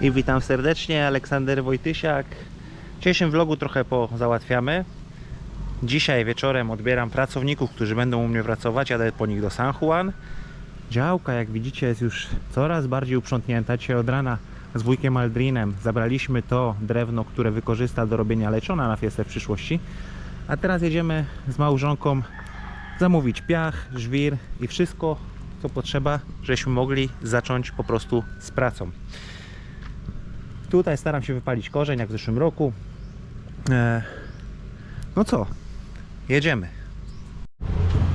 I witam serdecznie, Aleksander Wojtysiak. W dzisiejszym vlogu trochę pozałatwiamy. Dzisiaj wieczorem odbieram pracowników, którzy będą u mnie pracować. Jadę po nich do San Juan. Działka, jak widzicie, jest już coraz bardziej uprzątnięta. Dzisiaj od rana z wujkiem Aldrinem zabraliśmy to drewno, które wykorzysta do robienia leczona na fiestę w przyszłości. A teraz jedziemy z małżonką zamówić piach, żwir i wszystko, co potrzeba, żebyśmy mogli zacząć po prostu z pracą. Tutaj staram się wypalić korzeń, jak w zeszłym roku. No co? Jedziemy.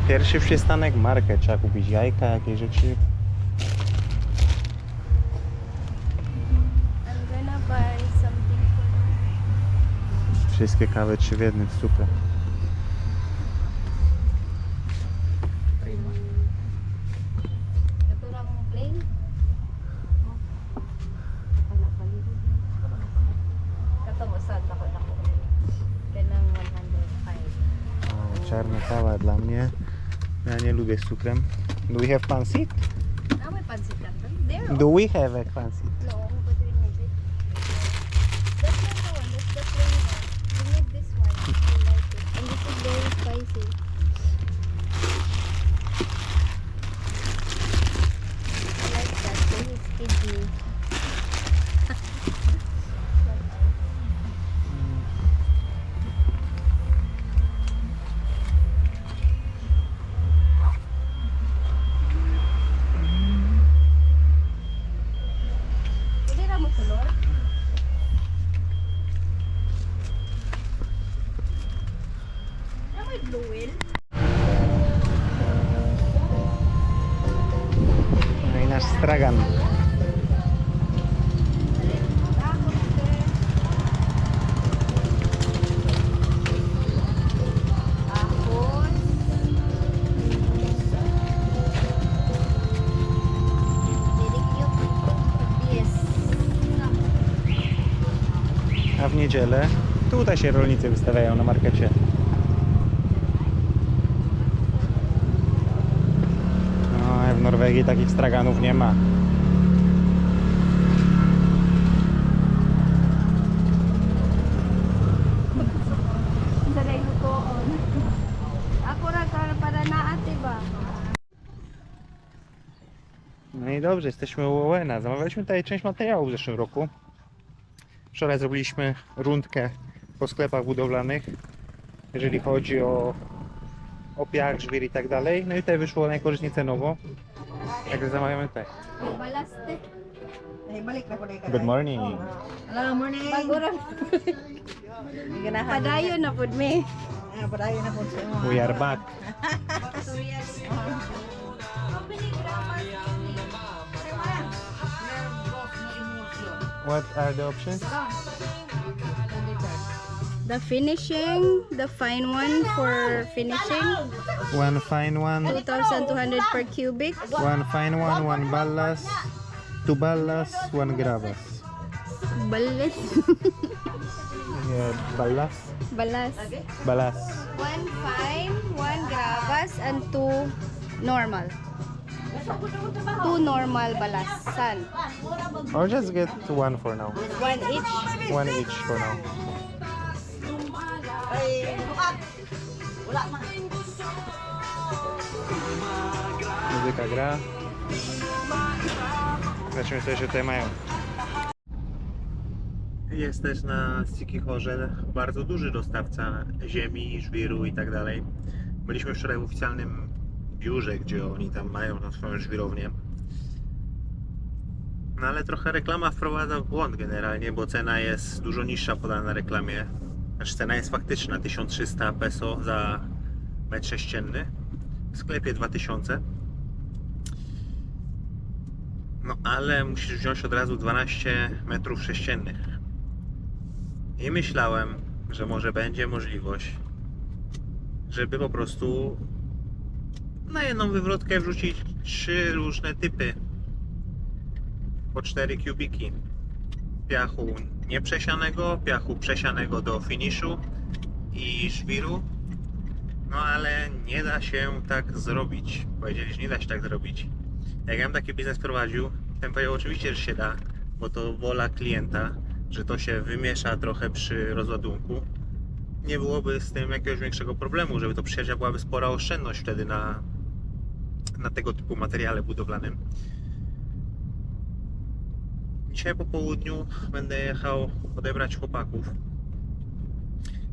Pierwszy przystanek, market. Trzeba kupić jajka, jakieś rzeczy. I'm gonna buy something for Wszystkie kawy 3 w jednym, super. ito lang ang plain. Katong usad ako na ko. Kanang 105. Czarna kawa dla mnie. Ja nie lubię z cukrem. Do we have pancit? Ah, may pansit ka to? There. Do we have a pancit? No, but we need it. That's not the one. That's the plain one. We need this one. I like it. And this is very spicy. I like that. This is kidney. Pwede na mo tulor? Na may blue whale? No i nasz stragan. Ahos. Very cute. Yes. A w niedzielę tutaj się rolnicy wystawiają na markecie. No, w Norwegii takich straganów nie ma. Sanay ko on. Ako ra para naate ba? No i dobrze, jesteśmy u Owena. Zamawialiśmy tutaj część materiałów w zeszłym roku. Wczoraj zrobiliśmy rundkę po sklepach budowlanych, jeżeli chodzi o piach, żwir i tak dalej. No i tutaj wyszło najkorzystniej cenowo. Także zamawiamy tutaj. Balaste. Good morning. Hello, morning. Bagura. Padayon na pud me. Padayon na po siya. We are back. What are the options? The finishing, the fine one for finishing, One fine one, 2,200 per cubic. one fine one ballas, 2 ballas, 1 gravas. Balas. Yeah, ballas? Balas. Balas. One fine, one gravas, and 2 normal. 2 normal balasan. Or just get 1 for now. 1 each. 1 each for now. Ay, wala ma. Muzyka gra. Zobaczymy, co jeszcze tutaj mają. Jest też na Sikichorze bardzo duży dostawca ziemi, żwiru i tak dalej. Byliśmy wczoraj w oficjalnym biurze, gdzie oni tam mają tą swoją żwirownię. No ale trochę reklama wprowadza w błąd generalnie, bo cena jest dużo niższa podana na reklamie. Znaczy cena jest faktyczna 1300 peso za metr sześcienny. W sklepie 2000. No ale musisz wziąć od razu 12 metrów sześciennych. I myślałem, że może będzie możliwość, żeby po prostu na jedną wywrotkę wrzucić 3 różne typy po 4 kubiki piachu nieprzesianego, piachu przesianego do finiszu i żwiru. No ale nie da się tak zrobić. Powiedzieli, że nie da się tak zrobić. Jak ja bym taki biznes prowadził, to bym powiedział, oczywiście, że się da, bo to wola klienta, że to się wymiesza trochę przy rozładunku. Nie byłoby z tym jakiegoś większego problemu, żeby to przyjechać, byłaby spora oszczędność wtedy na tego typu materiale budowlanym. Dzisiaj po południu będę jechał odebrać chłopaków,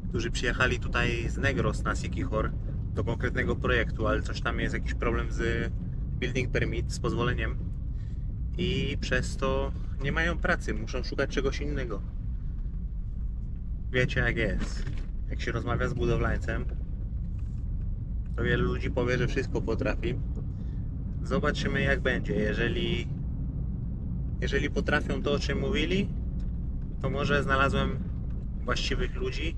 którzy przyjechali tutaj z Negros na Siquijor do konkretnego projektu, ale coś tam jest jakiś problem z building permit, z pozwoleniem i przez to nie mają pracy, muszą szukać czegoś innego. Wiecie jak jest, jak się rozmawia z budowlańcem, to wielu ludzi powie, że wszystko potrafi. Zobaczymy jak będzie. Jeżeli potrafią to, o czym mówili, to może znalazłem właściwych ludzi,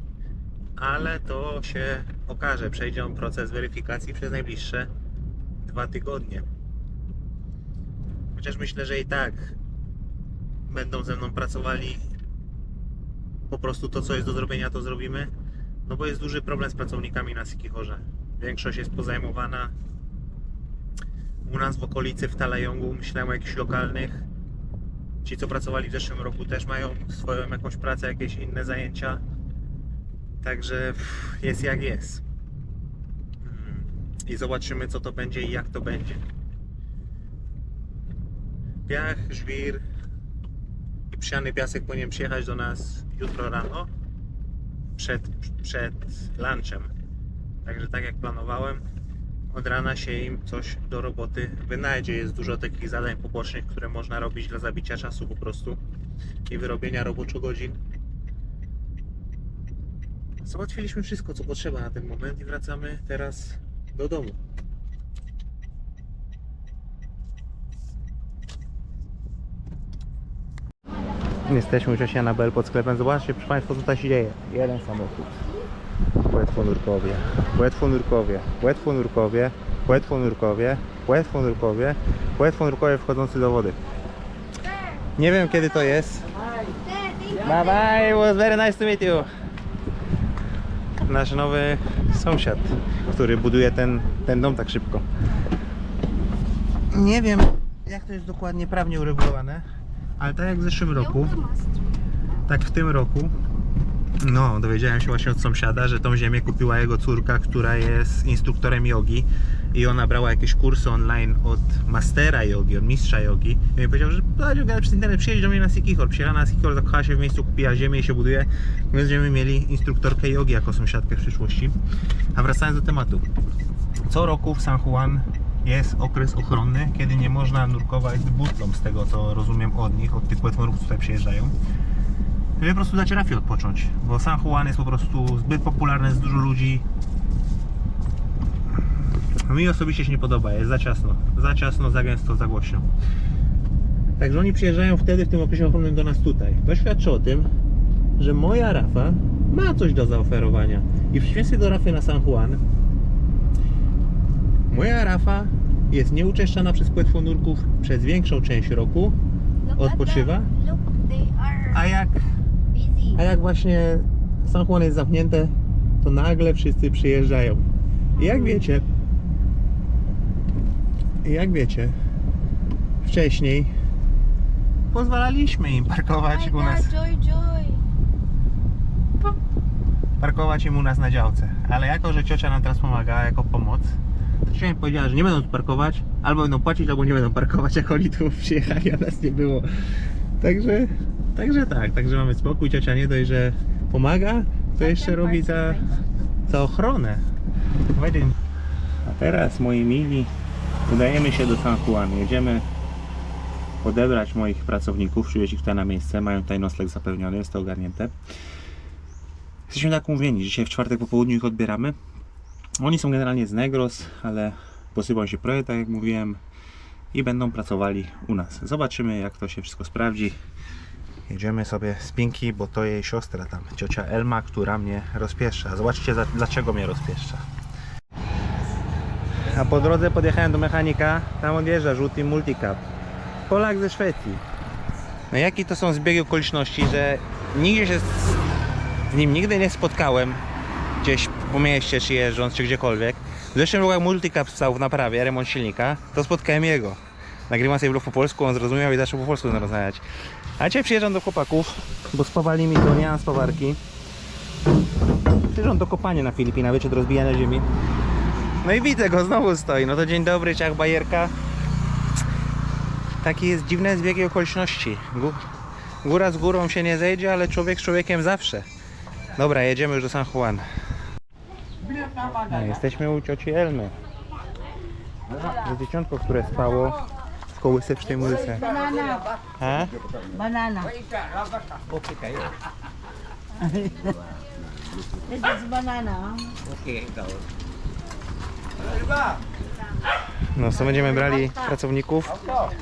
ale to się okaże. Przejdzie on proces weryfikacji przez najbliższe 2 tygodnie. Chociaż myślę, że i tak będą ze mną pracowali. Po prostu to, co jest do zrobienia, to zrobimy. No bo jest duży problem z pracownikami na Siquijorze. Większość jest pozajmowana. U nas w okolicy, w Talayongu, myślałem o jakichś lokalnych. Ci, co pracowali w zeszłym roku, też mają swoją jakąś pracę, jakieś inne zajęcia. Także jest jak jest. I zobaczymy, co to będzie i jak to będzie. Piach, żwir i psiany piasek powinien przyjechać do nas jutro rano przed lunchem. Także tak jak planowałem, od rana się im coś do roboty wynajdzie. Jest dużo takich zadań pobocznych, które można robić dla zabicia czasu po prostu i wyrobienia roboczo godzin. Załatwiliśmy wszystko, co potrzeba na ten moment i wracamy teraz do domu. Jesteśmy u cioci Anabel pod sklepem. Zobaczcie, proszę Państwa, co tutaj się dzieje. Jeden samochód. Płetwonurkowie, płetwonurkowie, płetwonurkowie, płetwonurkowie, płetwonurkowie, płetwonurkowie wchodzący do wody. Nie wiem kiedy to jest. Bye bye, it was very nice to meet you. Nasz nowy sąsiad, który buduje ten dom tak szybko. Nie wiem jak to jest dokładnie prawnie uregulowane, ale tak jak w zeszłym roku, tak w tym roku, no dowiedziałem się właśnie od sąsiada, że tą ziemię kupiła jego córka, która jest instruktorem jogi i ona brała jakieś kursy online od mastera jogi, od mistrza jogi i mi powiedział, że przez internet przyjedź do mnie na Siquijor. Przyjechała na Siquijor, zakochała się w miejscu, kupiła ziemię i się buduje, więc będziemy mieli instruktorkę jogi jako sąsiadkę w przyszłości. A wracając do tematu, co roku w San Juan jest okres ochronny, kiedy nie można nurkować z butlą, z tego co rozumiem od nich, od tych płetwonurków, które tutaj przyjeżdżają. Żeby po prostu dać rafie odpocząć, bo San Juan jest po prostu zbyt popularny, jest dużo ludzi. Mi osobiście się nie podoba, jest za ciasno, za gęsto, za głośno. Także oni przyjeżdżają wtedy w tym okresie ochronnym do nas tutaj. To świadczy o tym, że moja rafa ma coś do zaoferowania. I w przeciwieństwie do rafy na San Juan, moja rafa jest nieuczeszczana przez płetwonurków przez większą część roku, odpoczywa. A jak właśnie San Juan jest zamknięte, to nagle wszyscy przyjeżdżają. I jak wiecie, wcześniej pozwalaliśmy im parkować u nas. Parkować im u nas na działce. Ale jako, że ciocia nam teraz pomaga jako pomoc, to ciocia mi powiedziała, że nie będą tu parkować, albo będą płacić, albo nie będą parkować, jak oni tu przyjechali, a nas nie było. Także mamy spokój. Ciocia nie dość, że pomaga, to jeszcze robi za ochronę. A teraz, moi mili, udajemy się do San Juan. Jedziemy odebrać moich pracowników, przywieźć ich tutaj na miejsce. Mają tutaj nocleg zapewniony, jest to ogarnięte. Jesteśmy tak umówieni, dzisiaj w czwartek po południu ich odbieramy. Oni są generalnie z Negros, ale posypał się projekt, tak jak mówiłem, i będą pracowali u nas. Zobaczymy, jak to się wszystko sprawdzi. Jedziemy sobie z Pinki, bo to jej siostra tam, ciocia Elma, która mnie rozpieszcza. Zobaczcie, dlaczego mnie rozpieszcza. A po drodze podjechałem do mechanika, tam odjeżdża żółty multicab. Polak ze Szwecji. No jaki to są zbiegi okoliczności, że nigdzie się z nim nigdy nie spotkałem, gdzieś po mieście, czy jeżdżąc, czy gdziekolwiek. W zeszłym roku jak multicab stał w naprawie, remont silnika, to spotkałem jego. nagrywam sobie vlog po polsku, on zrozumiał i zaczął po polsku rozmawiać. A dzisiaj przyjeżdżam do chłopaków, bo spawali mi to, nie mam spawarki. Przyjeżdżam do kopania na Filipinach, wiecie, do rozbijania ziemi. No i widzę go, znowu stoi. No to dzień dobry, ciach bajerka. Taki jest dziwny zbieg okoliczności. Góra z górą się nie zejdzie, ale człowiek z człowiekiem zawsze. Dobra, jedziemy już do San Juan. No, jesteśmy u cioci Elmy. To dzieciątko, które spało w kołysce przy tej muzyce. Banana. A? Banana. This is banana. No co będziemy brali pracowników?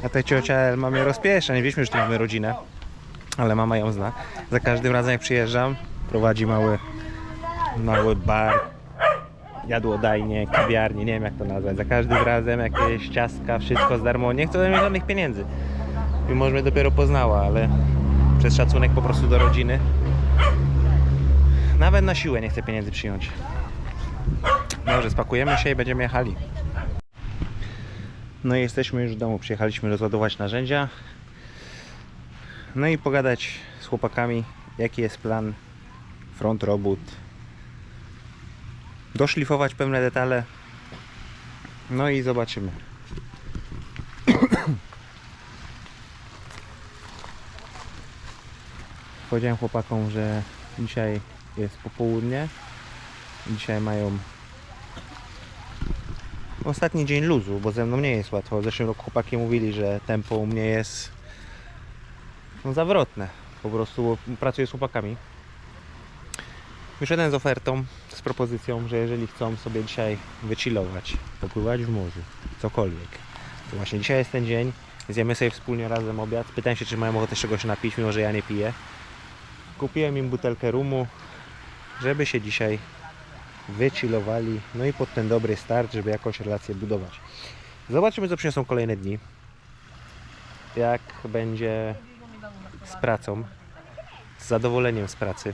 A ta ciocia Elma mnie rozpiesza. Nie wiedzieliśmy, że tu mamy rodzinę. Ale mama ją zna. Za każdym razem jak przyjeżdżam, prowadzi mały bar, jadłodajnie, kawiarnię, nie wiem jak to nazwać. Za każdym razem jakieś ciastka, wszystko z darmo. Nie chcę ode mnie żadnych pieniędzy. Mimo, że mnie dopiero poznała, ale przez szacunek po prostu do rodziny. Nawet na siłę nie chcę pieniędzy przyjąć. Dobrze, spakujemy się i będziemy jechali. No i jesteśmy już w domu. Przyjechaliśmy rozładować narzędzia. No i pogadać z chłopakami, jaki jest plan front robót. Doszlifować pewne detale. No i zobaczymy. Powiedziałem chłopakom, że dzisiaj jest popołudnie. Dzisiaj mają ostatni dzień luzu, bo ze mną nie jest łatwo. W zeszłym roku chłopaki mówili, że tempo u mnie jest zawrotne. Po prostu pracuję z chłopakami. Wyszedłem z ofertą, z propozycją, że jeżeli chcą sobie dzisiaj wychillować, popływać w morzu, cokolwiek, to właśnie dzisiaj jest ten dzień. Zjemy sobie wspólnie razem obiad. Pytałem się, czy mają ochotę czegoś napić, mimo że ja nie piję. Kupiłem im butelkę rumu, żeby się dzisiaj wychillowali, no i pod ten dobry start, żeby jakąś relację budować. Zobaczymy, co przyniosą kolejne dni. Jak będzie z pracą, z zadowoleniem z pracy.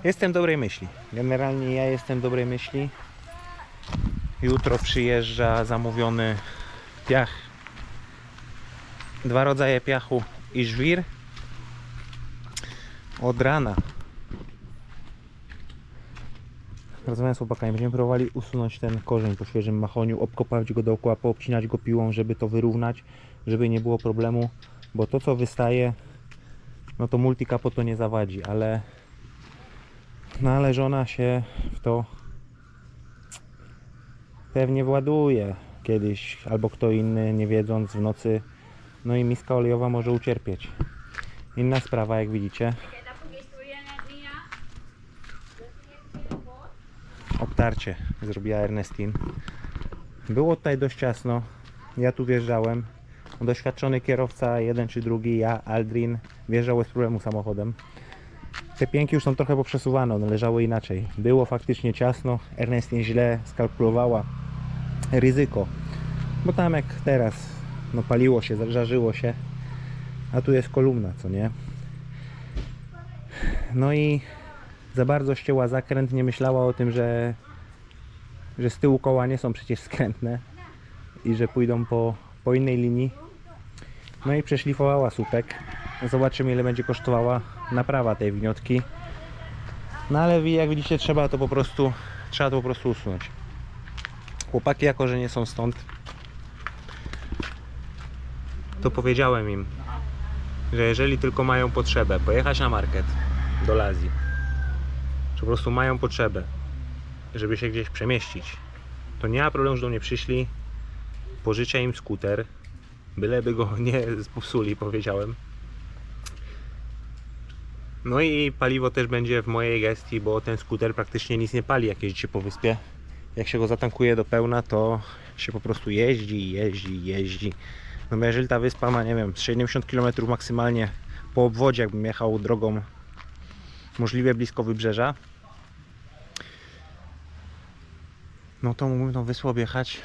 Jestem dobrej myśli. Generalnie ja jestem dobrej myśli. Jutro przyjeżdża zamówiony piach. 2 rodzaje piachu i żwir. Od rana. Rozmawiam z chłopakami. Będziemy próbowali usunąć ten korzeń po świeżym machoniu, obkopać go dookoła, poobcinać go piłą, żeby to wyrównać, żeby nie było problemu, bo to co wystaje, no to multicapo to nie zawadzi, ale żona się w to pewnie właduje kiedyś, albo kto inny, nie wiedząc, w nocy, no i miska olejowa może ucierpieć. Inna sprawa, jak widzicie, obtarcie zrobiła Ernestine. Było tutaj dość ciasno, ja tu wjeżdżałem, doświadczony kierowca, jeden czy drugi, ja, Aldrin, wjeżdżał bez problemu samochodem. Te pięki już są trochę poprzesuwane, one leżały inaczej. Było faktycznie ciasno, Ernestine źle skalkulowała ryzyko, bo tam jak teraz, no paliło się, żarzyło się, a tu jest kolumna, co nie? No i za bardzo ścięła zakręt, nie myślała o tym, że z tyłu koła nie są przecież skrętne i że pójdą po innej linii. No i przeszlifowała słupek. Zobaczymy, ile będzie kosztowała naprawa tej wgniotki. No ale jak widzicie, trzeba to po prostu usunąć. Chłopaki, jako że nie są stąd, to powiedziałem im, że jeżeli tylko mają potrzebę pojechać na market do Lazji, czy po prostu mają potrzebę, żeby się gdzieś przemieścić, to nie ma problemu, że do mnie przyszli, pożyczę im skuter, byleby go nie popsuli, powiedziałem. No i paliwo też będzie w mojej gestii, bo ten skuter praktycznie nic nie pali, jak jeździcie po wyspie. Jak się go zatankuje do pełna, to się po prostu jeździ. No bo jeżeli ta wyspa ma, nie wiem, 70 km maksymalnie po obwodzie, jakbym jechał drogą możliwie blisko wybrzeża, no to mógłbym tą wyspę objechać,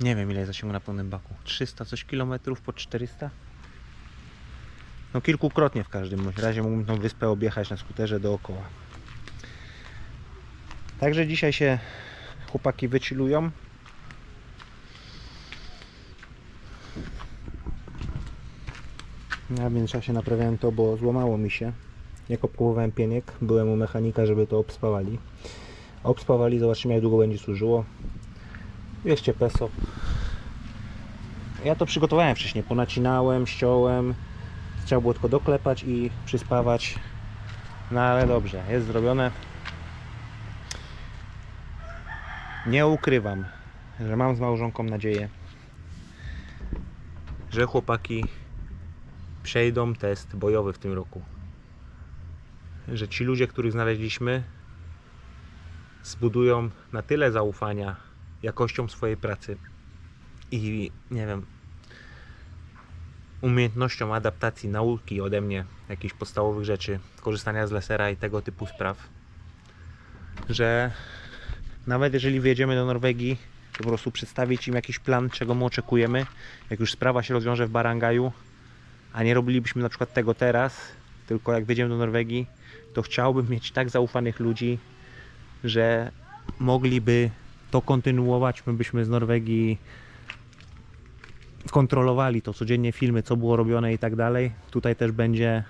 nie wiem ile jest zasięgu na pełnym baku, 300 coś kilometrów, po 400? No kilkukrotnie w każdym razie mógłbym tą wyspę objechać na skuterze dookoła. Także dzisiaj się chłopaki wychillują. Ja w międzyczasie naprawiałem to, bo złamało mi się. Jak obkupowałem pieniek, byłem u mechanika, żeby to obspawali. Obspawali, zobaczymy jak długo będzie służyło. 200 peso. Ja to przygotowałem wcześniej, ponacinałem, ściąłem. Trzeba było tylko doklepać i przyspawać. No ale dobrze, jest zrobione. Nie ukrywam, że mam z małżonką nadzieję, że chłopaki przejdą test bojowy w tym roku. Że ci ludzie, których znaleźliśmy, zbudują na tyle zaufania jakością swojej pracy i nie wiem, umiejętnością adaptacji nauki ode mnie jakichś podstawowych rzeczy, korzystania z lasera i tego typu spraw, że nawet jeżeli wyjedziemy do Norwegii, to po prostu przedstawić im jakiś plan, czego my oczekujemy, jak już sprawa się rozwiąże w Barangaju, a nie robilibyśmy na przykład tego teraz, tylko jak wjedziemy do Norwegii, to chciałbym mieć tak zaufanych ludzi, że mogliby to kontynuować, my byśmy z Norwegii kontrolowali to codziennie, filmy, co było robione i tak dalej. Tutaj też będzie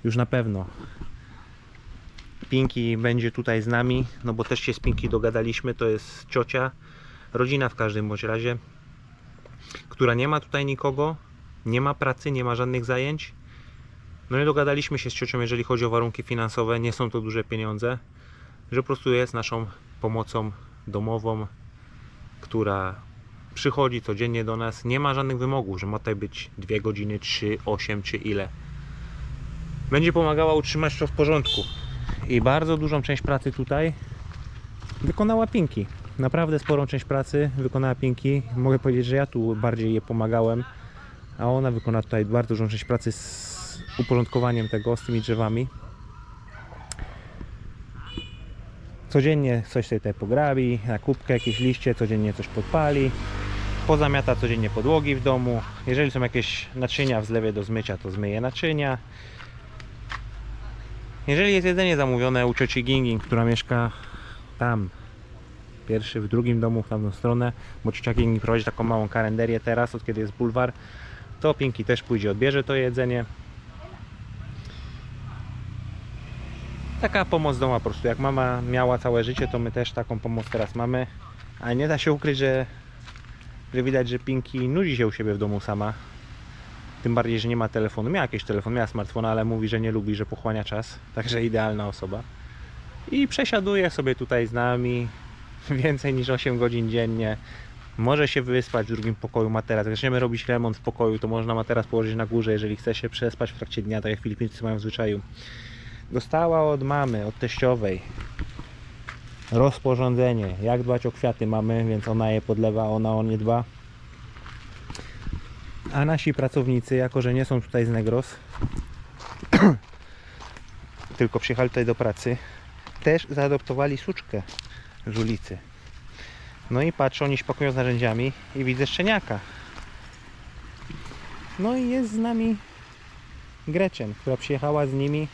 już na pewno. Pinki będzie tutaj z nami, no bo też się z Pinki dogadaliśmy, to jest ciocia, rodzina w każdym bądź razie, która nie ma tutaj nikogo, nie ma pracy, nie ma żadnych zajęć. No i dogadaliśmy się z ciocią, jeżeli chodzi o warunki finansowe, nie są to duże pieniądze, że po prostu jest naszą pomocą domową, która przychodzi codziennie do nas, nie ma żadnych wymogów, że ma tutaj być 2 godziny, 3, 8 czy ile. Będzie pomagała utrzymać to w porządku. I bardzo dużą część pracy tutaj wykonała Pinki. Naprawdę sporą część pracy wykonała Pinki. Mogę powiedzieć, że ja tu bardziej jej pomagałem, a ona wykona tutaj bardzo dużą część pracy z uporządkowaniem tego, z tymi drzewami. Codziennie coś sobie tutaj pograbi, na kubkę jakieś liście, codziennie coś podpali. Pozamiata codziennie podłogi w domu. Jeżeli są jakieś naczynia w zlewie do zmycia, to zmyje naczynia. Jeżeli jest jedzenie zamówione u cioci Ginging, która mieszka tam, w drugim domu, w tamtą stronę, bo ciocia Ginging prowadzi taką małą kalenderię teraz, od kiedy jest bulwar, to Pinki też pójdzie, odbierze to jedzenie. Taka pomoc doma po prostu, jak mama miała całe życie, to my też taką pomoc teraz mamy, ale nie da się ukryć, że widać, że Pinki nudzi się u siebie w domu sama. Tym bardziej, że nie ma telefonu. Miała jakiś telefon, miała smartfona, ale mówi, że nie lubi, że pochłania czas. Także idealna osoba. I przesiaduje sobie tutaj z nami więcej niż 8 godzin dziennie. Może się wyspać w drugim pokoju materac. Jak zaczniemy robić remont w pokoju, to można materac położyć na górze, jeżeli chce się przespać w trakcie dnia, tak jak Filipińczycy mają w zwyczaju. Dostała od mamy, od teściowej rozporządzenie, jak dbać o kwiaty mamy, więc ona je podlewa, ona o nie dba. A nasi pracownicy, jako że nie są tutaj z Negros, tylko przyjechali tutaj do pracy, też zaadoptowali suczkę z ulicy. No i patrzę, oni szpakują z narzędziami i widzę szczeniaka. No i jest z nami Gretchen, która przyjechała z nimi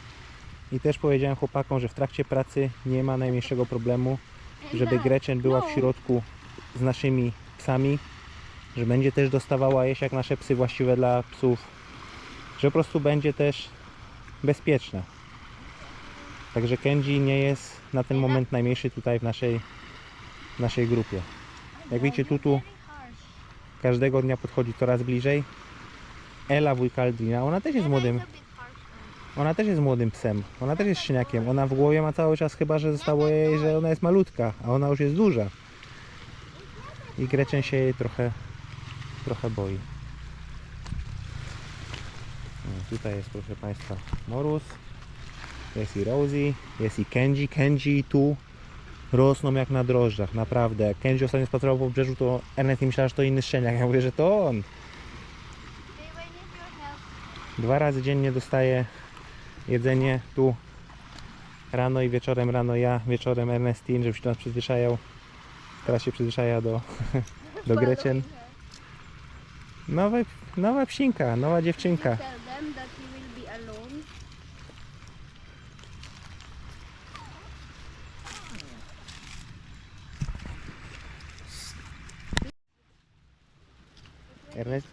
i też powiedziałem chłopakom, że w trakcie pracy nie ma najmniejszego problemu, żeby Gretchen była w środku z naszymi psami, że będzie też dostawała jeść jak nasze psy właściwe dla psów, że po prostu będzie też bezpieczna. Także Kenji nie jest na ten moment najmniejszy tutaj w naszej grupie. Jak widzicie, Tutu każdego dnia podchodzi coraz bliżej. Ela, wujka Aldrina, ona też jest młodym psem, ona też jest szczeniakiem. Ona w głowie ma cały czas chyba, że zostało jej, że ona jest malutka, a ona już jest duża. I Gretchen się jej trochę boi. No, tutaj jest, proszę Państwa, Morus, jest i Rosie, jest i Kenji. Kenji tu rosną jak na drożdżach, naprawdę. Jak Kenji ostatnio spacerował po wybrzeżu, to Ernest nie myślała, że to inny szczeniak. Ja mówię, że to on. 2 razy dziennie dostaje jedzenie tu rano i wieczorem. Rano ja, wieczorem Ernestin, żeby się do nas przyzwyczajał. Teraz się przyzwyczaja do Gretchen. Nowa psinka, nowa dziewczynka. Tell them that he will be alone.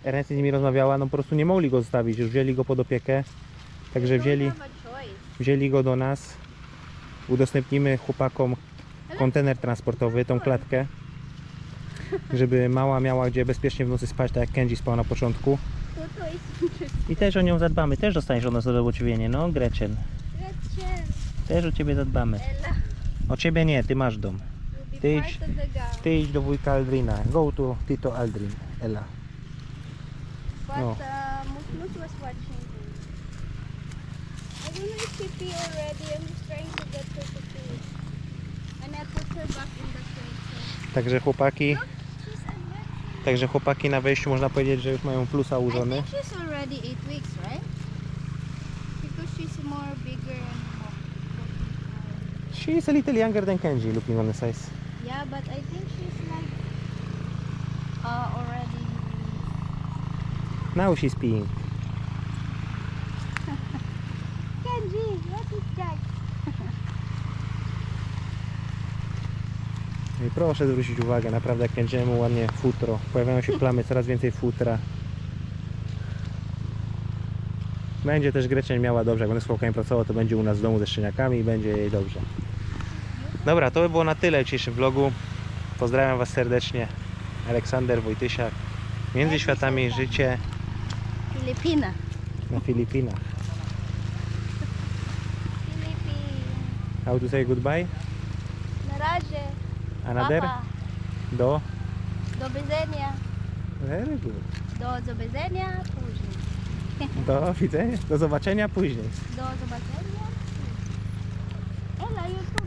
Ernest z nimi rozmawiała, no po prostu nie mogli go zostawić, już wzięli go pod opiekę. Także wzięli go do nas. Udostępnimy chłopakom kontener transportowy, tą klatkę, żeby mała miała gdzie bezpiecznie w nocy spać, tak jak Kenji spał na początku. Toto is interesting. I też o nią zadbamy, też dostaniesz od nas zadośćuczynienie, no Gretchen. Gretchen, Też o ciebie zadbamy. Ella, O ciebie nie, ty masz dom. you'll be Ty part idź, of the gang. ty idź do wujka Aldrina. Go to Tito Aldrin, Ella. But No. Musmus was watching him. I don't know if she pee already. I'm just trying to get her to pee. And I put her back in the crate. Także chłopaki, So. She's a także chłopaki na wejściu można powiedzieć, że już mają plusa I użony. think she's already 8 weeks, right? Because she's more bigger and more. She is a little younger than Kenji, looking on the size. Yeah, but I think she's like already. Now she's peeing. Kenji, what is that? No i proszę zwrócić uwagę, naprawdę jak będziemy ładnie futro. Pojawiają się plamy, coraz więcej futra. Będzie też Gretchen miała dobrze, jak będę z chłopakami pracował, to będzie u nas w domu ze szczeniakami i będzie jej dobrze. Dobra, to by było na tyle w dzisiejszym vlogu. Pozdrawiam Was serdecznie. Aleksander Wojtysiak. Między światami życie Filipina. na Filipinach. Philippines. How to say goodbye? Na razie. Another? Papa. Do? Do widzenia. Very good. Do zobaczenia później. Do widzenia. Do zobaczenia później. Do zobaczenia. Ela, YouTube.